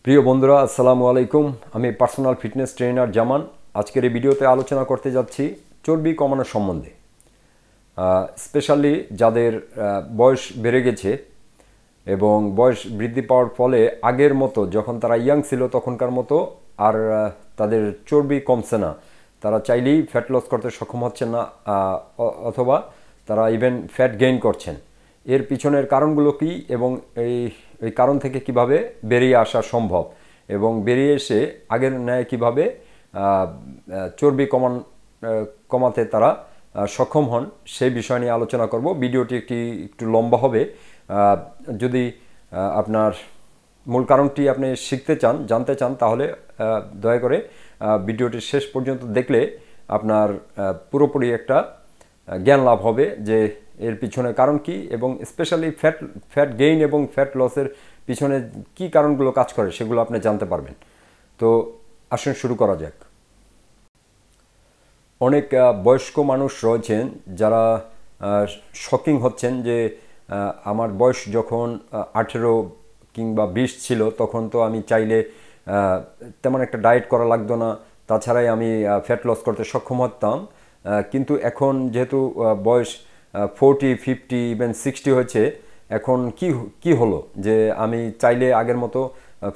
প্রিয় বন্ধুরা, আসসালামু আলাইকুম। আমি পার্সোনাল ফিটনেস ট্রেনার জামান। আজকের এই ভিডিওতে আলোচনা করতে যাচ্ছি চর্বি কমানোর সম্বন্ধে। স্পেশালি যাদের বয়স বেড়ে গেছে এবং বয়স বৃদ্ধি পাওয়ার ফলে আগের মতো যখন তারা ইয়াং ছিল তখনকার মতো আর তাদের চর্বি কমছে না, তারা চাইলেই ফ্যাট লস করতে সক্ষম হচ্ছেন না, অথবা তারা ইভেন ফ্যাট গেইন করছেন। এর পিছনের কারণগুলো কী এবং এই কারণ থেকে কিভাবে বেরিয়ে আসা সম্ভব এবং বেরিয়ে এসে আগের ন্যায় কীভাবে চর্বি কমাতে তারা সক্ষম হন সেই বিষয় নিয়ে আলোচনা করব। ভিডিওটি একটু লম্বা হবে। যদি আপনার মূল কারণটি আপনি শিখতে চান, জানতে চান, তাহলে দয়া করে ভিডিওটি শেষ পর্যন্ত দেখলে আপনার পুরোপুরি একটা জ্ঞান লাভ হবে যে এর পিছনে কারণ কি এবং স্পেশালি ফ্যাট গেইন এবং ফ্যাট লসের পিছনে কি কারণগুলো কাজ করে সেগুলো আপনি জানতে পারবেন। তো আসুন শুরু করা যাক। অনেক বয়স্ক মানুষ রয়েছেন যারা শকিং হচ্ছেন যে আমার বয়স যখন 18 কিংবা 20 ছিল তখন তো আমি চাইলে তেমন একটা ডায়েট করা লাগতো না, তাছাড়াই আমি ফ্যাট লস করতে সক্ষম হতাম। কিন্তু এখন যেহেতু বয়স 40, 50, ইভেন 60 হয়েছে, এখন কি হলো যে আমি চাইলে আগের মতো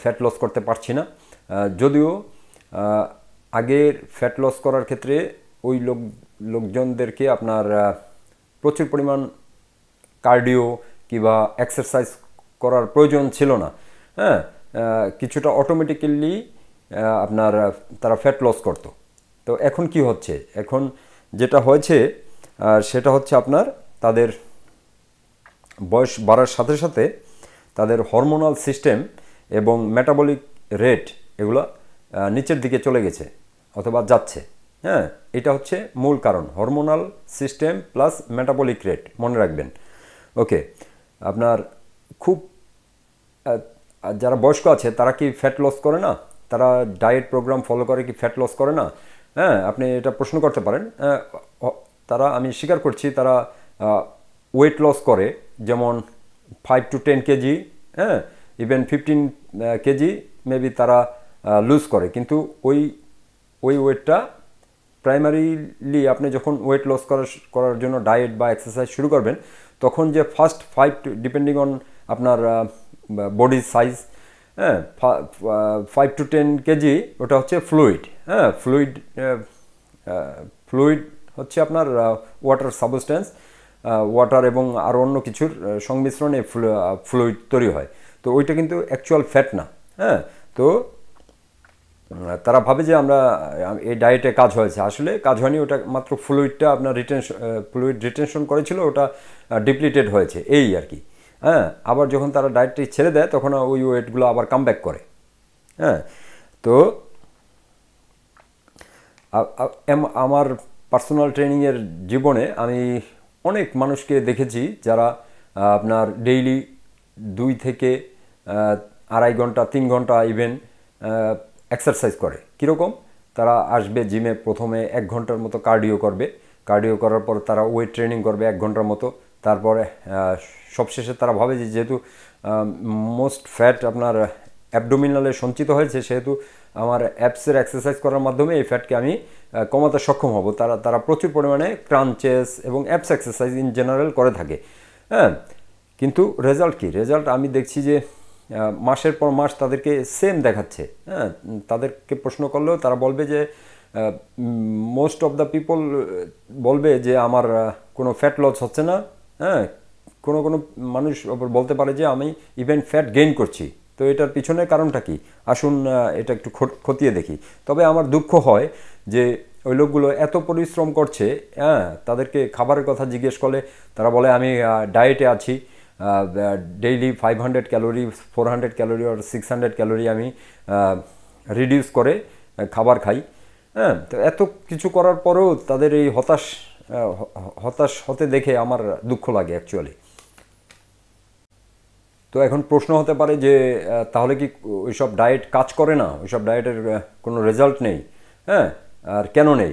ফ্যাট লস করতে পারছি না। যদিও আগের ফ্যাট লস করার ক্ষেত্রে ওই লোকজনদেরকে আপনার প্রচুর পরিমাণ কার্ডিও কিংবা এক্সারসাইজ করার প্রয়োজন ছিল না। হ্যাঁ, কিছুটা অটোমেটিক্যালি আপনার তারা ফ্যাট লস করতো। তো এখন কি হচ্ছে, এখন যেটা হয়েছে সেটা হচ্ছে আপনার তাদের বয়স বাড়ার সাথে সাথে তাদের হরমোনাল সিস্টেম এবং মেটাবলিক রেট এগুলো নিচের দিকে চলে গেছে অথবা যাচ্ছে। হ্যাঁ, এটা হচ্ছে মূল কারণ, hormonal system plus metabolic rate, মনে রাখবেন। ওকে, আপনার খুব যারা বয়স্ক আছে তারা কি ফ্যাট লস করে না? তারা ডায়েট প্রোগ্রাম ফলো করে কি ফ্যাট লস করে না? হ্যাঁ, আপনি এটা প্রশ্ন করতে পারেন। তারা, আমি স্বীকার করছি, তারা ওয়েট লস করে, যেমন 5 to 10 কেজি, হ্যাঁ, ইভেন 15 কেজি মেবি তারা লুজ করে। কিন্তু ওই ওয়েটটা প্রাইমারিলি আপনি যখন ওয়েট লস করার জন্য ডায়েট বা এক্সারসাইজ শুরু করবেন তখন যে ফার্স্ট 5 ডিপেন্ডিং অন আপনার বডি সাইজ, হ্যাঁ, 5 to 10 কেজি ওটা হচ্ছে ফ্লুইড। হ্যাঁ, ফ্লুইড হচ্ছে আপনার ওয়াটার সাবস্টেন্স, ওয়াটার এবং আরও অন্য কিছুর সংমিশ্রণে ফ্লুইড তৈরি হয়। তো ওইটা কিন্তু অ্যাকচুয়াল ফ্যাট না। হ্যাঁ, তো তারা ভাবে যে আমরা এই ডায়েটে কাজ হয়েছে, আসলে কাজ হয়নি, ওটা মাত্র ফ্লুইডটা আপনার ফ্লুইড রিটেনশন করেছিল, ওটা ডিপ্লিটেড হয়েছে, এই আর কি। হ্যাঁ, আবার যখন তারা ডায়েটটি ছেড়ে দেয় তখন ওই ওয়েটগুলো আবার কাম ব্যাক করে। হ্যাঁ, তো আমার পার্সোনাল ট্রেনিংয়ের জীবনে আমি অনেক মানুষকে দেখেছি যারা আপনার ডেইলি 2 থেকে 2.5 ঘন্টা 3 ঘন্টা ইভেন এক্সারসাইজ করে। কীরকম? তারা আসবে জিমে, প্রথমে 1 ঘন্টার মতো কার্ডিও করবে, কার্ডিও করার পর তারা ওয়েট ট্রেনিং করবে 1 ঘন্টার মতো। তারপরে সবশেষে তারা ভাবে যে যেহেতু মোস্ট ফ্যাট আপনার অ্যাবডোমিনালে সঞ্চিত হয়েছে, সেহেতু আমার অ্যাপসের এক্সারসাইজ করার মাধ্যমে এই ফ্যাটকে আমি কমাতে সক্ষম হব। তারা প্রচুর পরিমাণে ক্রাঞ্চেস এবং অ্যাপস এক্সারসাইজ ইন জেনারেল করে থাকে। হ্যাঁ, কিন্তু রেজাল্ট কি? রেজাল্ট আমি দেখছি যে মাসের পর মাস তাদেরকে সেম দেখাচ্ছে। হ্যাঁ, তাদেরকে প্রশ্ন করলেও তারা বলবে যে মোস্ট অফ দ্য পিপল বলবে যে আমার কোনো ফ্যাট লস হচ্ছে না। হ্যাঁ, কোনো মানুষ বলতে পারে যে আমি ইভেন ফ্যাট গেইন করছি। তো এটার পিছনের কারণটা কি? আসুন এটা একটু খতিয়ে দেখি। তবে আমার দুঃখ হয় যে ওই লোকগুলো এত পরিশ্রম করছে, হ্যাঁ, তাদেরকে খাবারের কথা জিজ্ঞেস করলে তারা বলে আমি ডায়েটে আছি, ডেইলি 500 ক্যালোরি, 400 ক্যালোরি আর 600 ক্যালোরি আমি রিডিউস করে খাবার খাই। হ্যাঁ, তো এত কিছু করার পরেও তাদের এই হতাশ হতে দেখে আমার দুঃখ লাগে অ্যাকচুয়ালি। তো এখন প্রশ্ন হতে পারে যে তাহলে কি ওইসব ডায়েট কাজ করে না? ওইসব ডায়েটের কোনো রেজাল্ট নেই? হ্যাঁ, আর কেন নেই?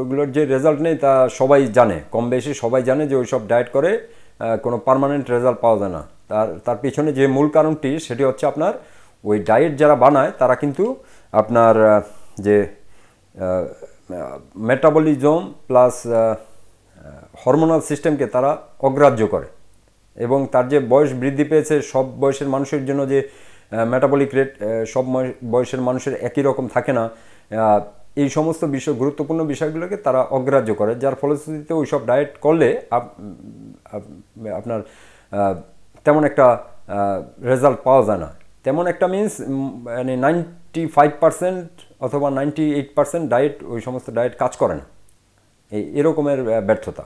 ওগুলোর যে রেজাল্ট নেই তা সবাই জানে, কম বেশি সবাই জানে যে ওইসব ডায়েট করে কোনো পার্মানেন্ট রেজাল্ট পাওয়া যায় না। তার পিছনে যে মূল কারণটি সেটি হচ্ছে আপনার ওই ডায়েট যারা বানায় তারা কিন্তু আপনার যে মেটাবলিজম প্লাস হরমোনাল সিস্টেমকে তারা অগ্রাহ্য করে এবং তার যে বয়স বৃদ্ধি পেয়েছে সব বয়সের মানুষের জন্য যে মেটাবলিক রেট সব বয়সের মানুষের একই রকম থাকে না, এই সমস্ত বিষয় গুরুত্বপূর্ণ বিষয়গুলোকে তারা অগ্রাহ্য করে, যার ফলশ্রুতিতে ওই সব ডায়েট করলে আপনার তেমন একটা রেজাল্ট পাওয়া যায় না। তেমন একটা মিনস মানে 95% অথবা 98% ডায়েট, ওই সমস্ত ডায়েট কাজ করে না, এরকমের ব্যর্থতা।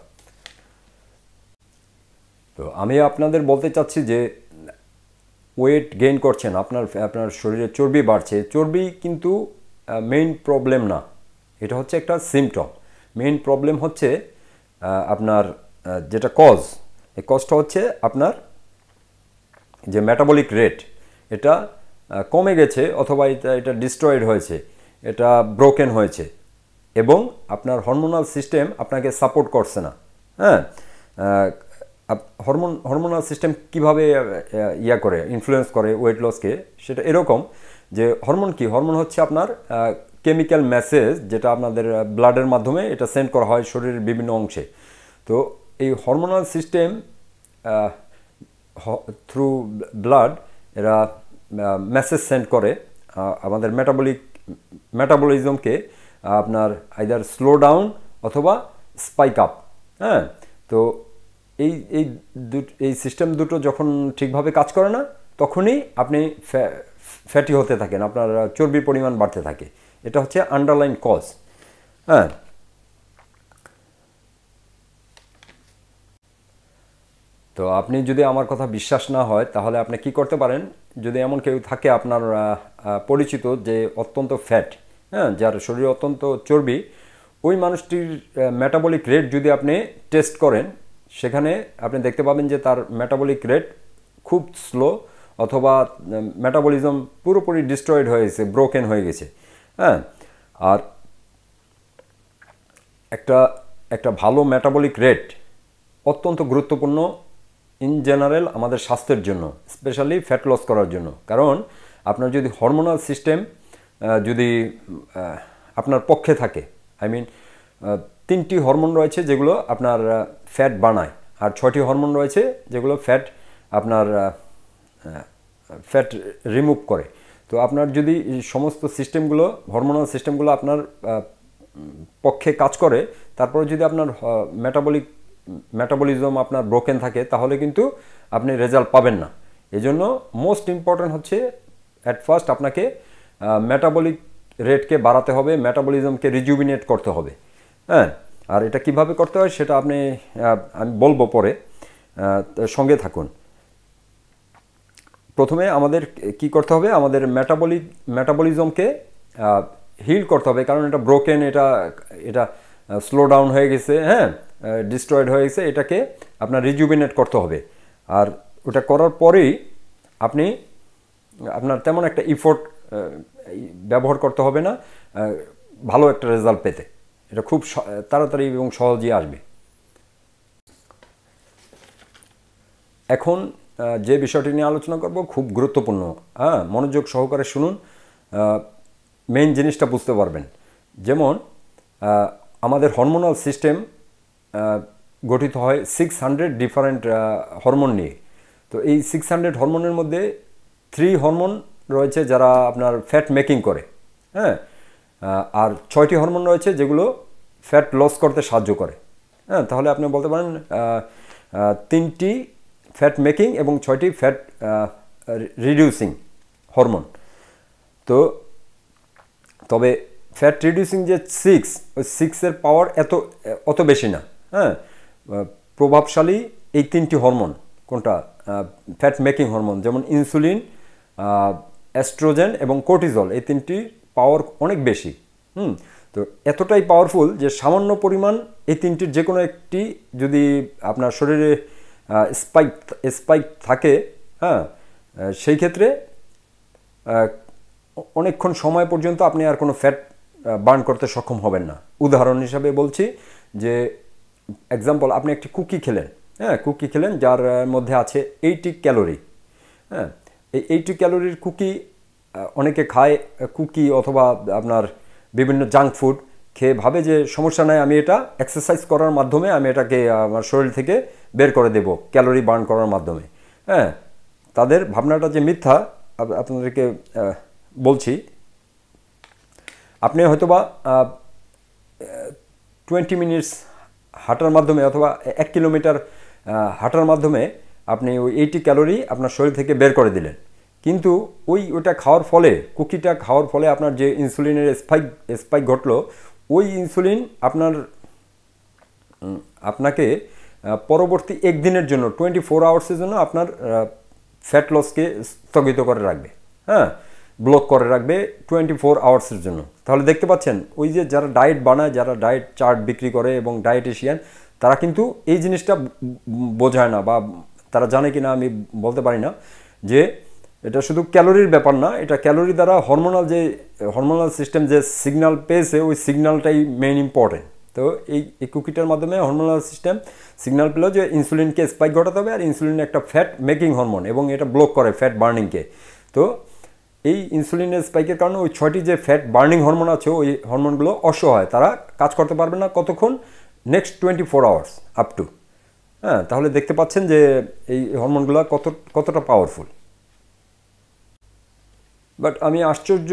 তো আমি আপনাদের বলতে চাচ্ছি যে ওয়েট গেইন করছেন, আপনার শরীরে চর্বি বাড়ছে, চর্বি কিন্তু মেইন প্রবলেম না, এটা হচ্ছে একটা সিমটম। মেইন প্রবলেম হচ্ছে আপনার যেটা কজ, এই কজটা হচ্ছে আপনার যে মেটাবলিক রেট, এটা কমে গেছে অথবা এটা ডিস্ট্রয়েড হয়েছে, এটা ব্রোকেন হয়েছে এবং আপনার হরমোনাল সিস্টেম আপনাকে সাপোর্ট করছে না। হ্যাঁ, হরমোনাল সিস্টেম কীভাবে করে ইনফ্লুয়েন্স করে ওয়েট লসকে, সেটা এরকম যে হরমোন কি, হরমোন হচ্ছে আপনার কেমিক্যাল মেসেজ যেটা আপনাদের ব্লাডের মাধ্যমে এটা সেন্ড করা হয় শরীরের বিভিন্ন অংশে। তো এই হরমোনাল সিস্টেম থ্রু ব্লাড এরা মেসেজ সেন্ড করে আমাদের মেটাবলিজমকে আপনার আইদার স্লো ডাউন অথবা স্পাইক আপ। হ্যাঁ, তো এই সিস্টেম দুটো যখন ঠিকভাবে কাজ করে না তখনই আপনি ফ্যাটি হতে থাকেন, আপনার চর্বির পরিমাণ বাড়তে থাকে, এটা হচ্ছে আন্ডারলাইন কজ। হ্যাঁ, তো আপনি যদি আমার কথা বিশ্বাস না হয় তাহলে আপনি কি করতে পারেন, যদি এমন কেউ থাকে আপনার পরিচিত যে অত্যন্ত ফ্যাট, হ্যাঁ, যার শরীরে অত্যন্ত চর্বি, ওই মানুষটির মেটাবলিক রেট যদি আপনি টেস্ট করেন, সেখানে আপনি দেখতে পাবেন যে তার মেটাবলিক রেট খুব স্লো অথবা মেটাবলিজম পুরোপুরি ডিস্ট্রয়েড হয়ে গেছে, ব্রোকেন হয়ে গেছে। হ্যাঁ, আর একটা ভালো মেটাবলিক রেট অত্যন্ত গুরুত্বপূর্ণ ইন জেনারেল আমাদের স্বাস্থ্যের জন্য, স্পেশালি ফ্যাট লস করার জন্য। কারণ আপনার যদি হরমোনাল সিস্টেম যদি আপনার পক্ষে থাকে, আই মিন 3টি হরমোন রয়েছে যেগুলো আপনার ফ্যাট বানায়, আর 6টি হরমোন রয়েছে যেগুলো ফ্যাট রিমুভ করে। তো আপনার যদি সমস্ত সিস্টেমগুলো, হরমোনাল সিস্টেমগুলো আপনার পক্ষে কাজ করে, তারপরে যদি আপনার মেটাবলিজম আপনার ব্রোকেন থাকে, তাহলে কিন্তু আপনি রেজাল্ট পাবেন না। এজন্য মোস্ট ইম্পর্ট্যান্ট হচ্ছে অ্যাট ফার্স্ট আপনাকে মেটাবলিক রেটকে বাড়াতে হবে, মেটাবলিজমকে রিজুভিনেট করতে হবে। হ্যাঁ, আর এটা কিভাবে করতে হয় সেটা আমি বলবো পরে, সঙ্গে থাকুন। প্রথমে আমাদের কি করতে হবে, আমাদের মেটাবলিজমকে হিল করতে হবে, কারণ এটা ব্রোকেন, এটা স্লো ডাউন হয়ে গেছে, হ্যাঁ, ডিস্ট্রয়েড হয়ে গেছে, এটাকে আপনার রিজুভিনেট করতে হবে। আর ওটা করার পরেই আপনার তেমন একটা ইফোর্ট ব্যবহার করতে হবে না ভালো একটা রেজাল্ট পেতে, এটা খুব তাড়াতাড়ি এবং সহজেই আসবে। এখন যে বিষয়টি নিয়ে আলোচনা করব খুব গুরুত্বপূর্ণ, হ্যাঁ, মনোযোগ সহকারে শুনুন, মেইন জিনিসটা বুঝতে পারবেন। যেমন আমাদের হরমোনাল সিস্টেম গঠিত হয় 600 ডিফারেন্ট হরমোন নিয়ে। তো এই 600 হরমোনের মধ্যে 3 হরমোন রয়েছে যারা আপনার ফ্যাট মেকিং করে, হ্যাঁ, আর 6টি হরমোন রয়েছে যেগুলো ফ্যাট লস করতে সাহায্য করে। হ্যাঁ, তাহলে আপনি বলতে পারেন 3টি ফ্যাট মেকিং এবং 6টি ফ্যাট রিডিউসিং হরমোন। তো তবে ফ্যাট রিডিউসিং যে 6, ওই 6-এর পাওয়ার অত বেশি না। হ্যাঁ, প্রভাবশালী এই 3টি হরমোন কোনটা, ফ্যাট মেকিং হরমোন, যেমন ইনসুলিন, এস্ট্রোজেন এবং কর্টিজল, এই 3টির পাওয়ার অনেক বেশি। তো এতটাই পাওয়ারফুল যে সামান্য পরিমাণ এই 3টির যে কোনো একটি যদি আপনার শরীরে স্পাইক থাকে, হ্যাঁ, সেই ক্ষেত্রে অনেকক্ষণ সময় পর্যন্ত আপনি আর কোনো ফ্যাট বার্ন করতে সক্ষম হবেন না। উদাহরণ হিসাবে বলছি যে এক্সাম্পল, আপনি একটি কুকি খেলেন, হ্যাঁ, কুকি খেলেন যার মধ্যে আছে 80 ক্যালোরি। হ্যাঁ, এই 80 ক্যালোরির কুকি অনেকে খায় কুকি অথবা আপনার বিভিন্ন জাঙ্ক ফুড খেয়ে ভাবে যে সমস্যা নাই, আমি এটা এক্সারসাইজ করার মাধ্যমে আমি এটাকে আমার শরীর থেকে বের করে দেব ক্যালোরি বার্ন করার মাধ্যমে। হ্যাঁ, তাদের ভাবনাটা যে মিথ্যা আপনাদেরকে বলছি। আপনি হয়তোবা 20 মিনিটস হাঁটার মাধ্যমে অথবা 1 কিলোমিটার হাঁটার মাধ্যমে আপনি ওই 80 ক্যালোরি আপনার শরীর থেকে বের করে দিলেন, কিন্তু ওইটা খাওয়ার ফলে, কুকিটা খাওয়ার ফলে আপনার যে ইনসুলিনের স্পাইক ঘটলো, ওই ইনসুলিন আপনাকে পরবর্তী একদিনের জন্য 24 আওয়ার্সের জন্য আপনার ফ্যাট লসকে স্থগিত করে রাখবে। হ্যাঁ, ব্লক করে রাখবে 24 আওয়ার্সের জন্য। তাহলে দেখতে পাচ্ছেন ওই যে যারা ডায়েট বানায়, যারা ডায়েট চার্ট বিক্রি করে এবং ডায়েটিশিয়ান, তারা কিন্তু এই জিনিসটা বোঝায় না, বা তারা জানে কিনা আমি বলতে পারি না, যে এটা শুধু ক্যালোরির ব্যাপার না, এটা ক্যালোরি দ্বারা হরমোনাল সিস্টেম যে সিগন্যাল পেয়েছে, ওই সিগন্যালটাই মেইন ইম্পর্টেন্ট। তো এই কুকিটার মাধ্যমে হরমোনাল সিস্টেম সিগন্যাল পেল যে ইনসুলিনকে স্পাইক ঘটাতে হবে, আর ইনসুলিন একটা ফ্যাট মেকিং হরমোন এবং এটা ব্লক করে ফ্যাট বার্নিংকে। তো এই ইনসুলিনের স্পাইকের কারণে ওই 6টি যে ফ্যাট বার্নিং হরমোন আছে, ওই হরমোনগুলো অসহায়, তারা কাজ করতে পারবে না কতক্ষণ, নেক্সট 24 আওয়ার্স আপ টু। হ্যাঁ, তাহলে দেখতে পাচ্ছেন যে এই হরমোনগুলো কতটা পাওয়ারফুল। বাট আমি আশ্চর্য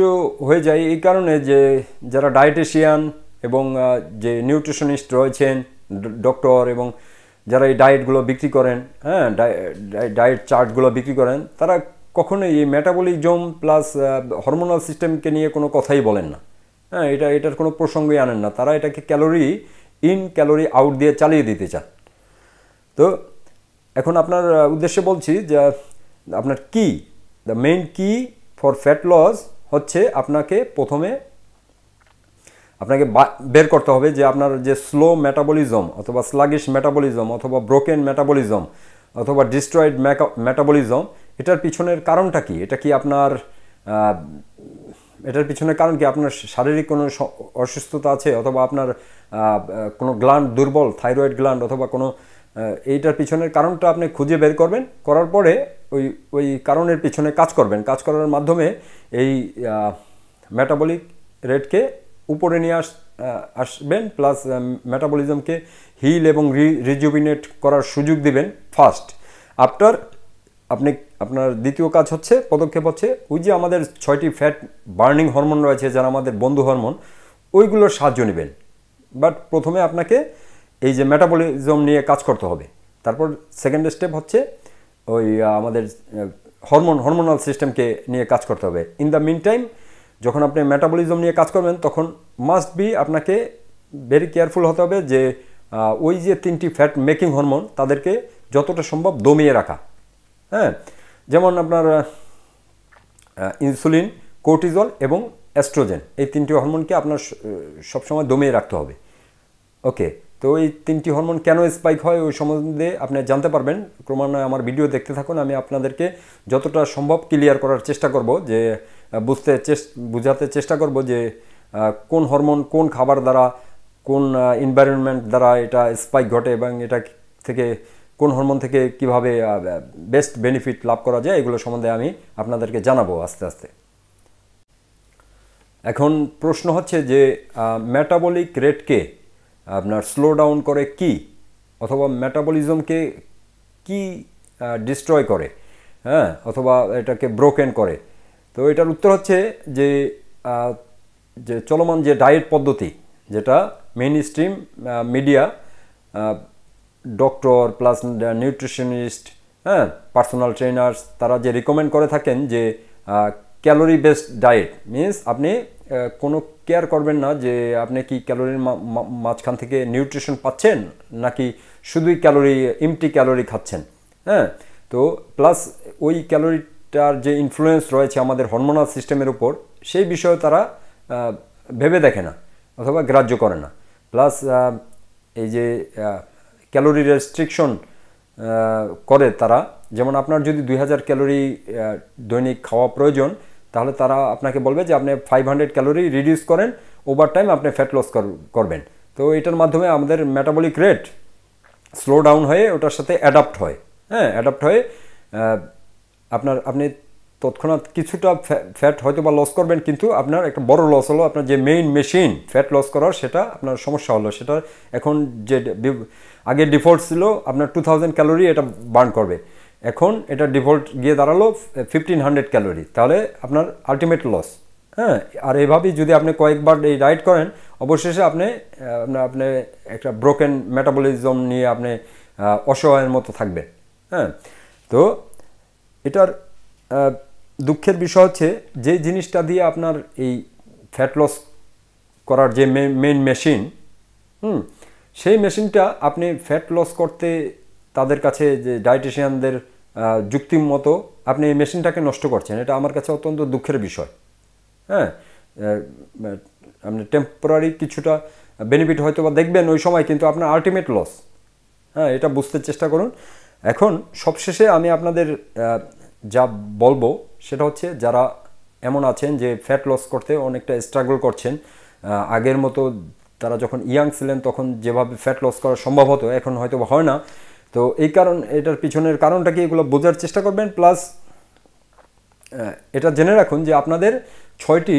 হয়ে যাই এই কারণে যে যারা ডায়েটিশিয়ান এবং যে নিউট্রিশনিস্ট রয়েছেন, ডক্টর, এবং যারা এই ডায়েটগুলো বিক্রি করেন, হ্যাঁ, ডায়েট চার্টগুলো বিক্রি করেন, তারা কখনোই এই মেটাবলিজম প্লাস হরমোনাল সিস্টেমকে নিয়ে কোনো কথাই বলেন না। হ্যাঁ, এটার কোনো প্রসঙ্গই আনেন না। তারা এটাকে ক্যালোরি ইন ক্যালোরি আউট দিয়ে চালিয়ে দিতে চান। তো এখন আপনার উদ্দেশ্যে বলছি যে আপনার কি দ্য মেইন কি ফর ফ্যাট লস হচ্ছে, আপনাকে বের করতে হবে যে আপনার যে স্লো মেটাবলিজম অথবা স্লাগিশ মেটাবলিজম অথবা ব্রোকেন মেটাবলিজম অথবা ডিস্ট্রয়েড মেটাবলিজম, এটার পিছনের কারণটা কি? এটার পিছনের কারণ কি? আপনার শারীরিক কোনো অসুস্থতা আছে, অথবা আপনার কোনো গ্ল্যান্ড দুর্বল, থাইরয়েড গ্ল্যান্ড, অথবা কোনো এইটার পিছনের কারণটা আপনি খুঁজে বের করবেন। করার পরে ওই কারণের পিছনে কাজ করবেন। কাজ করার মাধ্যমে এই মেটাবলিক রেটকে উপরে নিয়ে আসবেন, প্লাস মেটাবলিজমকে হিল এবং রিজুভিনেট করার সুযোগ দিবেন ফার্স্ট। আফটার আপনার দ্বিতীয় কাজ হচ্ছে, পদক্ষেপ হচ্ছে, ওই যে আমাদের 6টি ফ্যাট বার্নিং হরমোন রয়েছে, যারা আমাদের বন্ধু হরমোন, ওইগুলোর সাহায্য নেবেন। বাট প্রথমে আপনাকে এই যে মেটাবলিজম নিয়ে কাজ করতে হবে। তারপর সেকেন্ড স্টেপ হচ্ছে ওই আমাদের হরমোনাল সিস্টেমকে নিয়ে কাজ করতে হবে। ইন দ্য মিন টাইম, যখন আপনি মেটাবলিজম নিয়ে কাজ করবেন, তখন মাস্ট বি আপনাকে ভেরি কেয়ারফুল হতে হবে যে ওই যে 3টি ফ্যাট মেকিং হরমোন, তাদেরকে যতটা সম্ভব দমিয়ে রাখা। হ্যাঁ, যেমন আপনার ইনসুলিন, কোর্টিজল এবং এস্ট্রোজেন, এই 3টি হরমোনকে আপনার সবসময় দমিয়ে রাখতে হবে। ওকে, তো এই 3টি হরমোন কেন স্পাইক হয় ওই সম্বন্ধে আপনি জানতে পারবেন। ক্রমান্বয়ে আমার ভিডিও দেখতে থাকুন, আমি আপনাদেরকে যতটা সম্ভব ক্লিয়ার করার চেষ্টা করব, যে বুঝাতে চেষ্টা করব যে কোন হরমোন কোন খাবার দ্বারা, কোন এনভায়রনমেন্ট দ্বারা এটা স্পাইক ঘটে, এবং এটা থেকে কোন হরমোন থেকে কিভাবে বেস্ট বেনিফিট লাভ করা যায়, এগুলো সম্বন্ধে আমি আপনাদেরকে জানাবো আস্তে আস্তে। এখন প্রশ্ন হচ্ছে যে মেটাবলিক রেটকে আপনার স্লো ডাউন করে কি, অথবা মেটাবলিজমকে কি ডিস্ট্রয় করে, হ্যাঁ, অথবা এটাকে ব্রোকেন করে। তো এটার উত্তর হচ্ছে যে চলমান যে ডায়েট পদ্ধতি, যেটা main stream media, doctor plus nutritionist, হ্যাঁ, পার্সোনাল ট্রেনার্স, তারা যে রিকমেন্ড করে থাকেন যে ক্যালোরি বেসড ডায়েট মিনস আপনি কোনো কেয়ার করবেন না যে আপনি কি ক্যালোরির মাঝখান থেকে নিউট্রিশন পাচ্ছেন, নাকি শুধুই এমটি ক্যালোরি খাচ্ছেন। হ্যাঁ, তো প্লাস ওই ক্যালোরিটার যে ইনফ্লুয়েন্স রয়েছে আমাদের হরমোনাল সিস্টেমের উপর, সেই বিষয়ে তারা ভেবে দেখে না অথবা গ্রাহ্য করে না। প্লাস এই যে ক্যালোরি রেস্ট্রিকশন করে তারা, যেমন আপনার যদি 2000 ক্যালোরি দৈনিক খাওয়া প্রয়োজন, তাহলে তারা আপনাকে বলবে যে আপনি 500 ক্যালোরি রিডিউস করেন, ওভার টাইম আপনি ফ্যাট লস করবেন। তো এটার মাধ্যমে আমাদের মেটাবলিক রেট স্লো ডাউন হয়ে ওটার সাথে অ্যাডাপ্ট হয়। হ্যাঁ, অ্যাডাপ্ট হয়ে আপনি তৎক্ষণাৎ কিছুটা ফ্যাট হয়তো বা লস করবেন, কিন্তু আপনার একটা বড় লস হলো আপনার যে মেইন মেশিন ফ্যাট লস করার, সেটা আপনার সমস্যা হলো। সেটা এখন যে আগে ডিফল্ট ছিল আপনার 2000 ক্যালোরি এটা বার্ন করবে, এখন এটা ডিফল্ট গিয়ে দাঁড়ালো 1500 ক্যালোরি, তাহলে আপনার আলটিমেট লস। হ্যাঁ, আর এইভাবেই যদি আপনি কয়েকবার এই ডায়েট করেন, অবশেষে আপনি আপনি একটা ব্রোকেন মেটাবলিজম নিয়ে আপনি অসহায়ের মতো থাকবেন। হ্যাঁ, তো এটার দুঃখের বিষয় হচ্ছে যে জিনিসটা দিয়ে আপনার এই ফ্যাট লস করার যে মেইন মেশিন, সেই মেশিনটা আপনি ফ্যাট লস করতে তাদের কাছে যে ডায়েটিশিয়ানদের যুক্তি মতো আপনি এই মেশিনটাকে নষ্ট করছেন, এটা আমার কাছে অত্যন্ত দুঃখের বিষয়। হ্যাঁ, আপনি টেম্পোরারি কিছুটা বেনিফিট হয়তো বা দেখবেন ওই সময়, কিন্তু আপনার আলটিমেট লস। হ্যাঁ, এটা বুঝতে চেষ্টা করুন। এখন সবশেষে আমি আপনাদের যা বলবো সেটা হচ্ছে, যারা এমন আছেন যে ফ্যাট লস করতে অনেকটা স্ট্রাগল করছেন, আগের মতো তারা যখন ইয়াং ছিলেন তখন যেভাবে ফ্যাট লস করা সম্ভব হতো এখন হয়তো হয় না, তো এই এটার পিছনের কারণটা কি এগুলো বোঝার চেষ্টা করবেন। প্লাস এটা জেনে রাখুন যে আপনাদের 6টি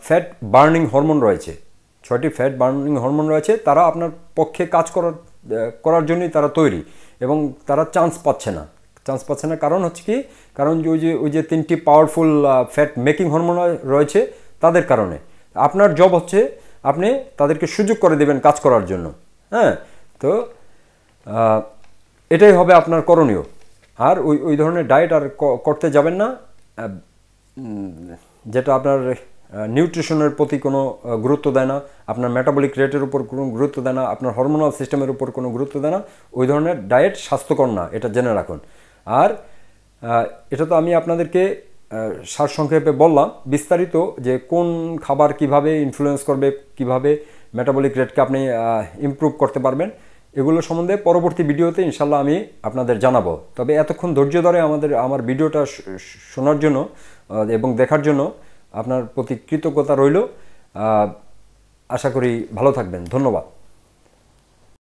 ফ্যাট বার্নিং হরমোন রয়েছে, 6টি ফ্যাট বার্নিং হরমোন রয়েছে, তারা আপনার পক্ষে কাজ করার জন্যই তারা তৈরি, এবং তারা চান্স পাচ্ছে না। কারণ হচ্ছে কি, কারণ ওই যে 3টি পাওয়ারফুল ফ্যাট মেকিং হরমোন রয়েছে তাদের কারণে। আপনার জব হচ্ছে আপনি তাদেরকে সুযোগ করে দেবেন কাজ করার জন্য। হ্যাঁ, তো এটাই হবে আপনার করণীয়। আর ওই ধরনের ডায়েট আর করতে যাবেন না যেটা আপনার নিউট্রিশনের প্রতি কোনো গুরুত্ব দেয় না, আপনার মেটাবলিক রেটের উপর কোনো গুরুত্ব দেয় না, আপনার হরমোনাল সিস্টেমের উপর কোনো গুরুত্ব দেয় না। ওই ধরনের ডায়েট স্বাস্থ্যকর না, এটা জেনে রাখুন। আর এটা তো আমি আপনাদেরকে সারসংক্ষেপে বললাম, বিস্তারিত যে কোন খাবার কিভাবে ইনফ্লুয়েন্স করবে, কিভাবে মেটাবলিক রেটকে আপনি ইমপ্রুভ করতে পারবেন, এগুলো সম্বন্ধে পরবর্তী ভিডিওতে ইনশাল্লাহ আমি আপনাদের জানাবো। তবে এতক্ষণ ধৈর্য ধরে আমার ভিডিওটা শোনার জন্য এবং দেখার জন্য আপনার প্রতি কৃতজ্ঞতা রইল। আশা করি ভালো থাকবেন। ধন্যবাদ।